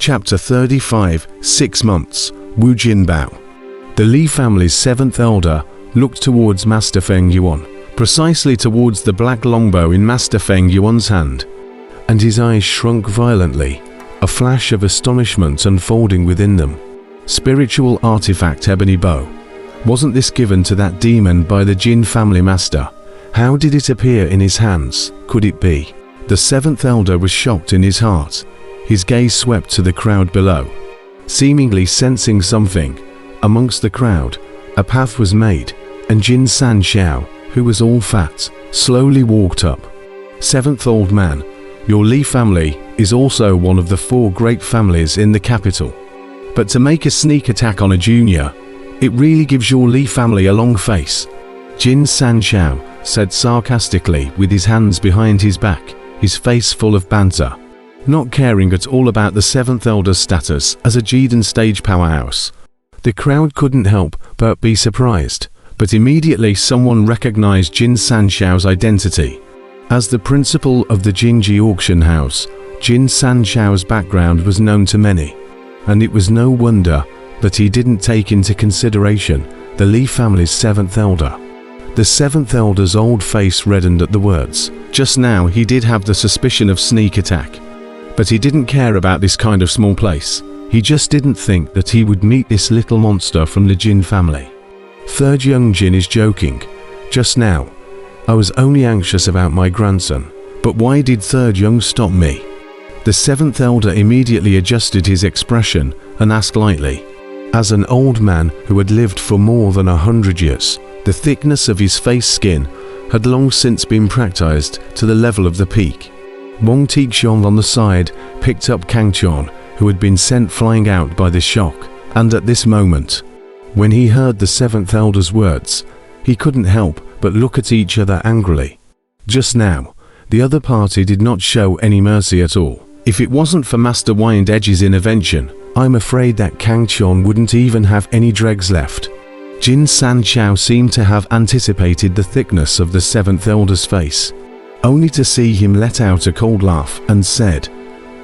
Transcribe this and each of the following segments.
Chapter 35, 6 months, Wu Jinbao. The Li family's 7th elder looked towards Master Feng Yuan, precisely towards the black longbow in Master Feng Yuan's hand, and his eyes shrunk violently, a flash of astonishment unfolding within them. Spiritual artifact ebony bow. Wasn't this given to that demon by the Jin family master? How did it appear in his hands? Could it be? The 7th elder was shocked in his heart. His gaze swept to the crowd below. Seemingly sensing something, amongst the crowd, a path was made, and Jin San Xiao, who was all fat, slowly walked up. 7th old man, your Li family is also one of the 4 great families in the capital. But to make a sneak attack on a junior, it really gives your Li family a long face. Jin San Xiao said sarcastically with his hands behind his back, his face full of banter. Not caring at all about the 7th elder's status as a Jidan stage powerhouse. The crowd couldn't help but be surprised, but immediately someone recognized Jin San Xiao's identity. As the principal of the Jingji auction house, Jin San Xiao's background was known to many, and it was no wonder that he didn't take into consideration the Li family's 7th elder. The 7th elder's old face reddened at the words. Just now he did have the suspicion of sneak attack, but he didn't care about this kind of small place. He just didn't think that he would meet this little monster from the Jin family. 3rd young Jin is joking. Just now, I was only anxious about my grandson, but why did 3rd young stop me? The 7th elder immediately adjusted his expression and asked lightly. As an old man who had lived for more than 100 years, the thickness of his face skin had long since been practiced to the level of the peak. Wang Tixiong on the side picked up Kang Qian, who had been sent flying out by the shock, and at this moment, when he heard the 7th elder's words, he couldn't help but look at each other angrily. Just now, the other party did not show any mercy at all. If it wasn't for Master Wind Edge's intervention, I'm afraid that Kang Qian wouldn't even have any dregs left. Jin San Xiao seemed to have anticipated the thickness of the 7th elder's face, only to see him let out a cold laugh and said,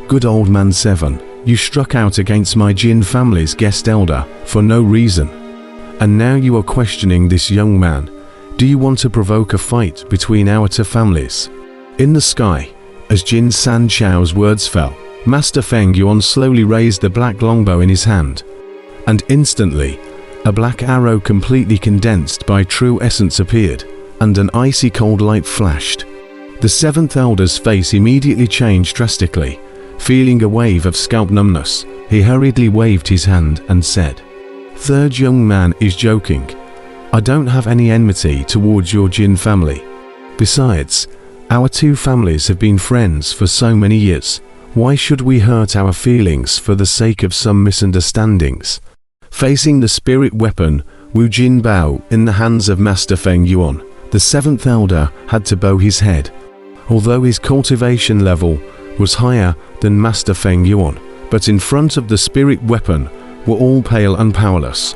"Good old man 7, you struck out against my Jin family's guest elder for no reason. And now you are questioning this young man. Do you want to provoke a fight between our 2 families?" In the sky, as Jin San Xiao's words fell, Master Feng Yuan slowly raised the black longbow in his hand, and instantly, a black arrow completely condensed by true essence appeared, and an icy cold light flashed. The 7th elder's face immediately changed drastically. Feeling a wave of scalp numbness, he hurriedly waved his hand and said, "3rd young man is joking. I don't have any enmity towards your Jin family. Besides, our 2 families have been friends for so many years. Why should we hurt our feelings for the sake of some misunderstandings?" Facing the spirit weapon, Wu Jinbao, in the hands of Master Feng Yuan, the 7th elder had to bow his head. Although his cultivation level was higher than Master Feng Yuan, but in front of the spirit weapon were all pale and powerless.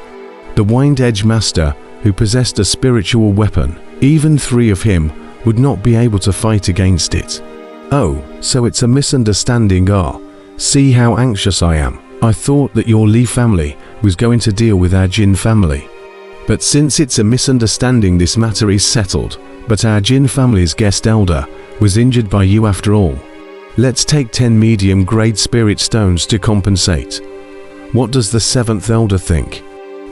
The Wind Edge Master, who possessed a spiritual weapon, even 3 of him would not be able to fight against it. "Oh, so it's a misunderstanding. See how anxious I am. I thought that your Li family was going to deal with our Jin family. But since it's a misunderstanding, this matter is settled. But our Jin family's guest elder was injured by you after all. Let's take 10 medium-grade spirit stones to compensate. What does the 7th elder think?"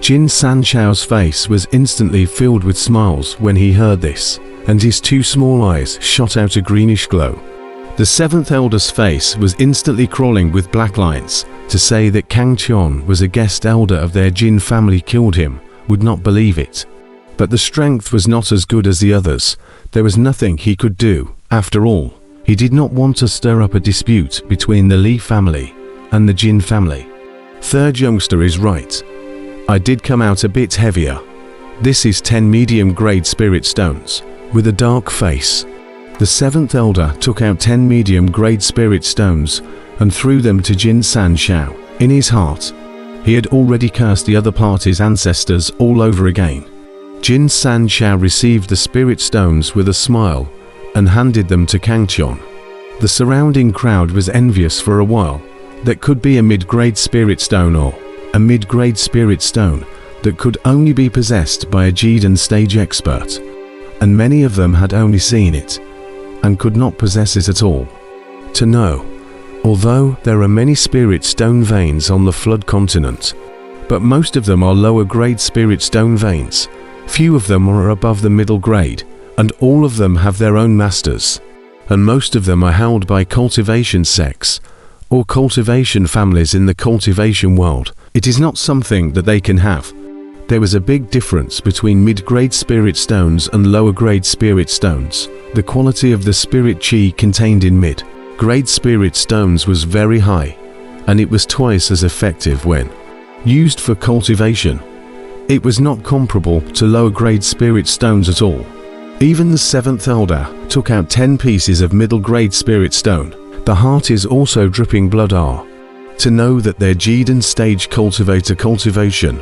Jin San Xiao's face was instantly filled with smiles when he heard this, and his 2 small eyes shot out a greenish glow. The 7th elder's face was instantly crawling with black lines. To say that Kang Qian was a guest elder of their Jin family killed him would not believe it. But the strength was not as good as the others. There was nothing he could do. After all, he did not want to stir up a dispute between the Li family and the Jin family. 3rd youngster is right. I did come out a bit heavier. This is 10 medium-grade spirit stones, with a dark face. The 7th elder took out 10 medium-grade spirit stones and threw them to Jin San Xiao. In his heart, he had already cursed the other party's ancestors all over again. Jin San Xiao received the spirit stones with a smile and handed them to Kang Qian. The surrounding crowd was envious for a while, that could be a mid-grade spirit stone or a mid-grade spirit stone that could only be possessed by a Jiden stage expert, and many of them had only seen it and could not possess it at all. To know, although there are many spirit stone veins on the Flood continent, but most of them are lower grade spirit stone veins. Few of them are above the middle grade, and all of them have their own masters, and most of them are held by cultivation sects or cultivation families in the cultivation world. It is not something that they can have. There was a big difference between mid-grade spirit stones and lower-grade spirit stones. The quality of the spirit chi contained in mid-grade spirit stones was very high, and it was twice as effective when used for cultivation. It was not comparable to lower-grade spirit stones at all. Even the 7th Elder took out 10 pieces of middle-grade spirit stone. The heart is also dripping blood are. To know that their Jiden stage cultivator cultivation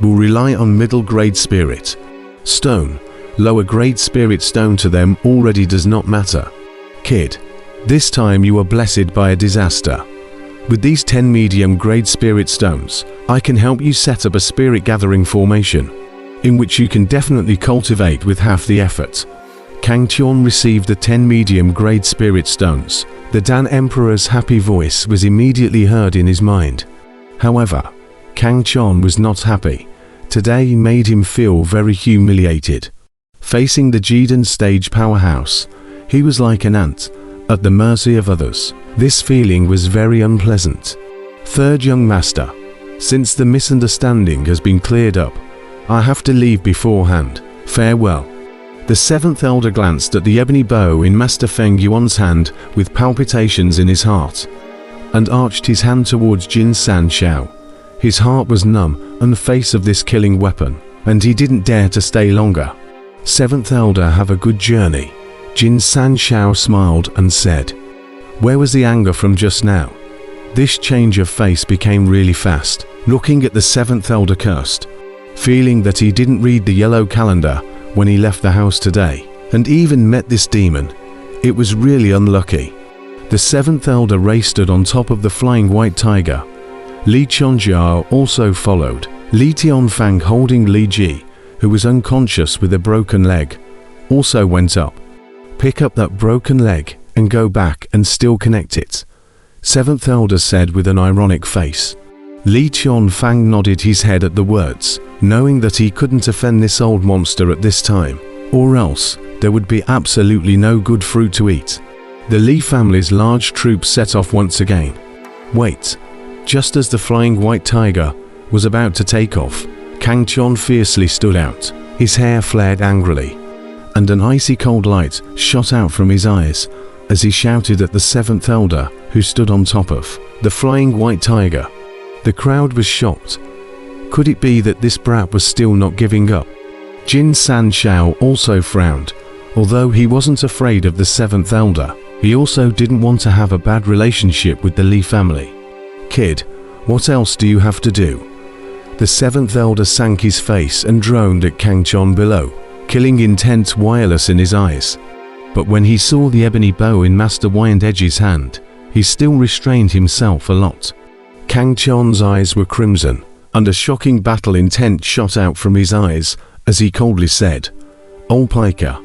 will rely on middle-grade spirit stone. Lower-grade spirit stone to them already does not matter. Kid, this time you are blessed by a disaster. With these 10 medium-grade spirit stones, I can help you set up a spirit gathering formation, in which you can definitely cultivate with half the effort. Kang Qian received the 10 medium-grade spirit stones. The Dan Emperor's happy voice was immediately heard in his mind. However, Kang Qian was not happy. Today made him feel very humiliated. Facing the Jiden stage powerhouse, he was like an ant, at the mercy of others. This feeling was very unpleasant. Third young master, since the misunderstanding has been cleared up, I have to leave beforehand. Farewell. The 7th Elder glanced at the ebony bow in Master Feng Yuan's hand with palpitations in his heart, and arched his hand towards Jin San Shao. His heart was numb in the face of this killing weapon, and he didn't dare to stay longer. 7th Elder, have a good journey. Jin San Shao smiled and said. Where was the anger from just now? This change of face became really fast. Looking at the 7th Elder cursed, feeling that he didn't read the yellow calendar when he left the house today, and even met this demon. It was really unlucky. The 7th Elder raced on top of the flying white tiger. Li Chongjia also followed. Li Tianfang, holding Li Ji, who was unconscious with a broken leg, also went up. Pick up that broken leg and go back and still connect it, 7th Elder said with an ironic face. Li Tianfang nodded his head at the words, knowing that he couldn't offend this old monster at this time, or else there would be absolutely no good fruit to eat. The Li family's large troops set off once again. Wait, just as the flying white tiger was about to take off, Kang Qian fiercely stood out. His hair flared angrily, and an icy cold light shot out from his eyes as he shouted at the 7th Elder, who stood on top of the flying white tiger. The crowd was shocked. Could it be that this brat was still not giving up? Jin San Shao also frowned. Although he wasn't afraid of the 7th Elder, he also didn't want to have a bad relationship with the Li family. Kid, what else do you have to do? The 7th Elder sank his face and droned at Kang Qian below, killing intense wireless in his eyes. But when he saw the ebony bow in Master Wind Edge's hand, he still restrained himself a lot. Kang Qian's eyes were crimson, and a shocking battle intent shot out from his eyes as he coldly said, Old Piker,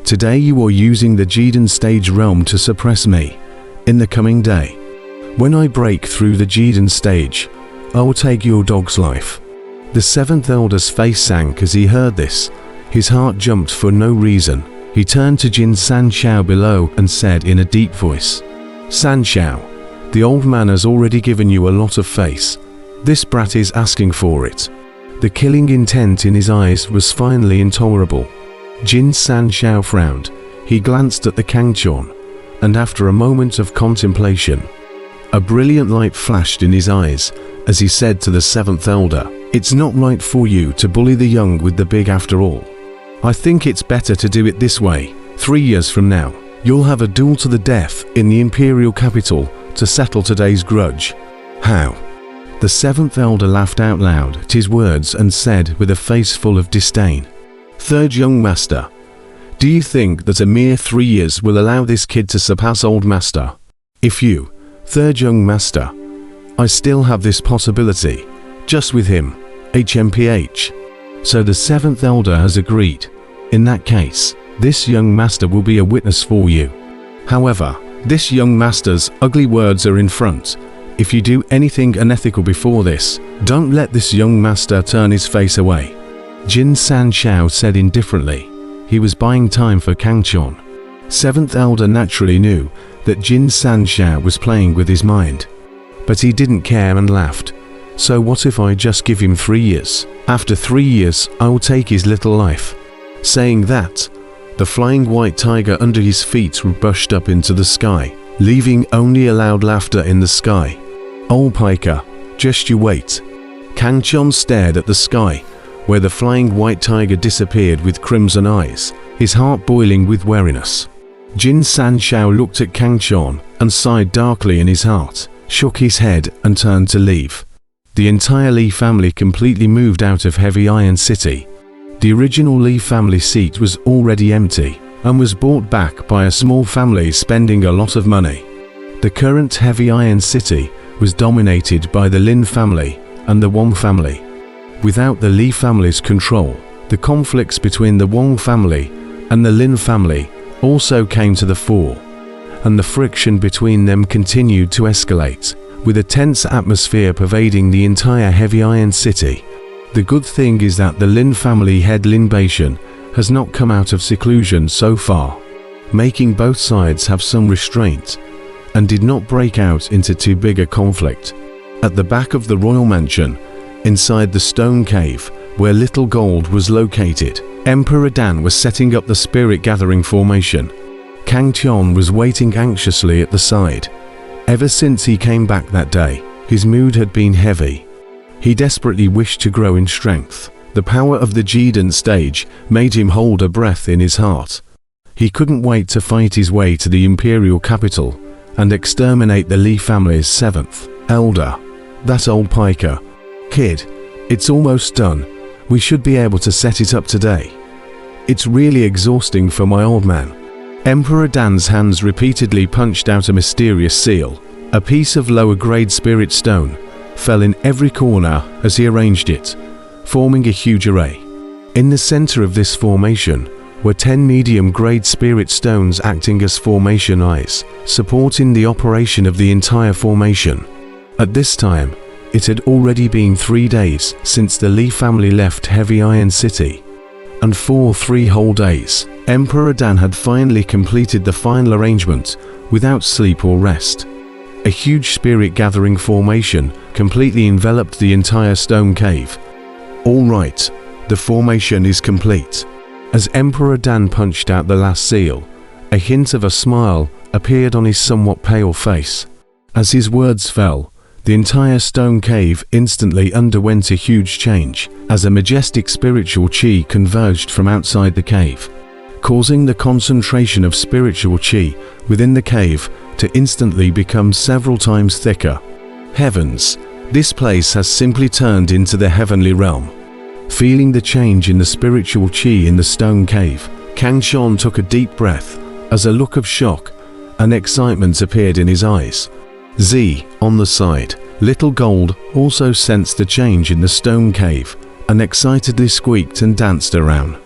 today you are using the Jiden stage realm to suppress me. In the coming day, when I break through the Jiden stage, I will take your dog's life. The 7th Elder's face sank as he heard this. His heart jumped for no reason. He turned to Jin San Shao below and said in a deep voice, San Shao, the old man has already given you a lot of face. This brat is asking for it. The killing intent in his eyes was finally intolerable. Jin San Shao frowned. He glanced at the Kang Qian, and after a moment of contemplation, a brilliant light flashed in his eyes as he said to the 7th Elder, It's not right for you to bully the young with the big after all. I think it's better to do it this way. 3 years from now, you'll have a duel to the death in the imperial capital to settle today's grudge. How? The 7th Elder laughed out loud at his words and said with a face full of disdain, Third young master, do you think that a mere 3 years will allow this kid to surpass old master? If you, third young master, I still have this possibility, just with him, HMPH. So the seventh elder has agreed. In that case, this young master will be a witness for you. However, this young master's ugly words are in front. If you do anything unethical before this, don't let this young master turn his face away. Jin San Xiao said indifferently. He was buying time for Kang Chon. Seventh elder naturally knew that Jin San Xiao was playing with his mind. But he didn't care and laughed. So what if I just give him 3 years? After 3 years, I will take his little life. Saying that, the flying white tiger under his feet rushed up into the sky, leaving only a loud laughter in the sky. Old piker, just you wait. Kang Chon stared at the sky, where the flying white tiger disappeared with crimson eyes, his heart boiling with wariness. Jin San Xiao looked at Kang Chon and sighed darkly in his heart, shook his head and turned to leave. The entire Li family completely moved out of Heavy Iron City. The original Li family seat was already empty and was bought back by a small family spending a lot of money. The current Heavy Iron City was dominated by the Lin family and the Wong family. Without the Li family's control, the conflicts between the Wong family and the Lin family also came to the fore, and the friction between them continued to escalate, with a tense atmosphere pervading the entire Heavy Iron City. The good thing is that the Lin family head Lin Baishan has not come out of seclusion so far, making both sides have some restraint, and did not break out into too big a conflict. At the back of the royal mansion, inside the stone cave where Little Gold was located, Emperor Dan was setting up the spirit gathering formation. Kang Chon was waiting anxiously at the side. Ever since he came back that day, his mood had been heavy. He desperately wished to grow in strength. The power of the Jidan stage made him hold a breath in his heart. He couldn't wait to fight his way to the imperial capital and exterminate the Li family's seventh elder, that old piker. Kid, it's almost done. We should be able to set it up today. It's really exhausting for my old man. Emperor Dan's hands repeatedly punched out a mysterious seal. A piece of lower grade spirit stone fell in every corner as he arranged it, forming a huge array. In the center of this formation were 10 medium-grade spirit stones acting as formation eyes, supporting the operation of the entire formation. At this time, it had already been 3 days since the Li family left Heavy Iron City, and for 3 whole days, Emperor Dan had finally completed the final arrangement without sleep or rest. A huge spirit gathering formation completely enveloped the entire stone cave. All right, the formation is complete. As Emperor Dan punched out the last seal, a hint of a smile appeared on his somewhat pale face. As his words fell, the entire stone cave instantly underwent a huge change as a majestic spiritual chi converged from outside the cave, causing the concentration of spiritual chi within the cave to instantly become several times thicker. Heavens, this place has simply turned into the heavenly realm. Feeling the change in the spiritual chi in the stone cave, Kang Chon took a deep breath as a look of shock and excitement appeared in his eyes. Z, on the side, Little Gold also sensed the change in the stone cave and excitedly squeaked and danced around.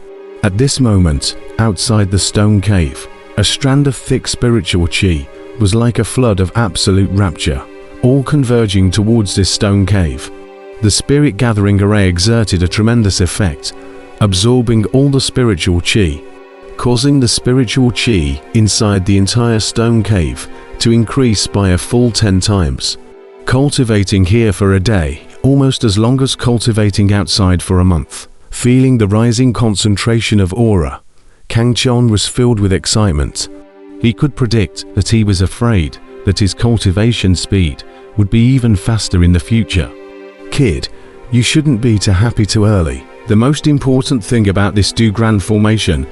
At this moment, outside the stone cave, a strand of thick spiritual chi was like a flood of absolute rapture, all converging towards this stone cave. The spirit gathering array exerted a tremendous effect, absorbing all the spiritual chi, causing the spiritual chi inside the entire stone cave to increase by a full 10 times. Cultivating here for a day, almost as long as cultivating outside for a month. Feeling the rising concentration of aura, Kang Chon was filled with excitement. He could predict that he was afraid that his cultivation speed would be even faster in the future. Kid, you shouldn't be too happy too early. The most important thing about this Du Grand formation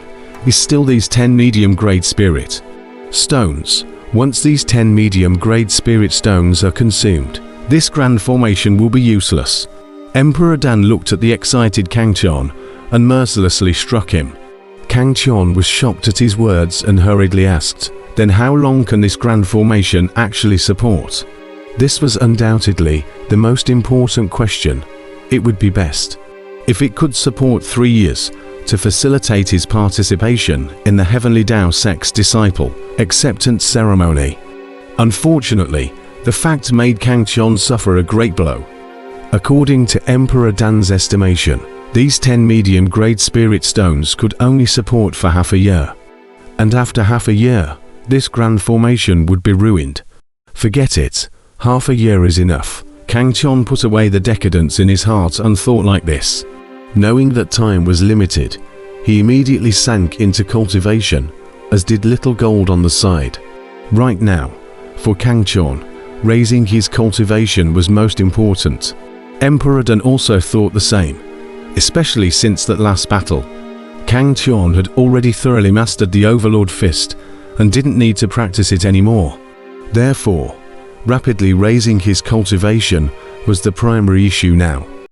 is still these 10 medium-grade spirit stones. Once these 10 medium-grade spirit stones are consumed, this grand formation will be useless. Emperor Dan looked at the excited Kang Chon and mercilessly struck him. Kang Chon was shocked at his words and hurriedly asked, "Then how long can this grand formation actually support?" This was undoubtedly the most important question. It would be best if it could support 3 years to facilitate his participation in the Heavenly Tao Sect's disciple acceptance ceremony. Unfortunately, the fact made Kangchon suffer a great blow. According to Emperor Dan's estimation, these 10 medium-grade spirit stones could only support for half a year. And after half a year, this grand formation would be ruined. Forget it, half a year is enough. Kangchon put away the decadence in his heart and thought like this. Knowing that time was limited, he immediately sank into cultivation, as did little gold on the side. Right now, for Kangchon, raising his cultivation was most important. Emperor Dan also thought the same, especially since that last battle. Kangchon had already thoroughly mastered the Overlord Fist and didn't need to practice it anymore. Therefore, rapidly raising his cultivation was the primary issue now.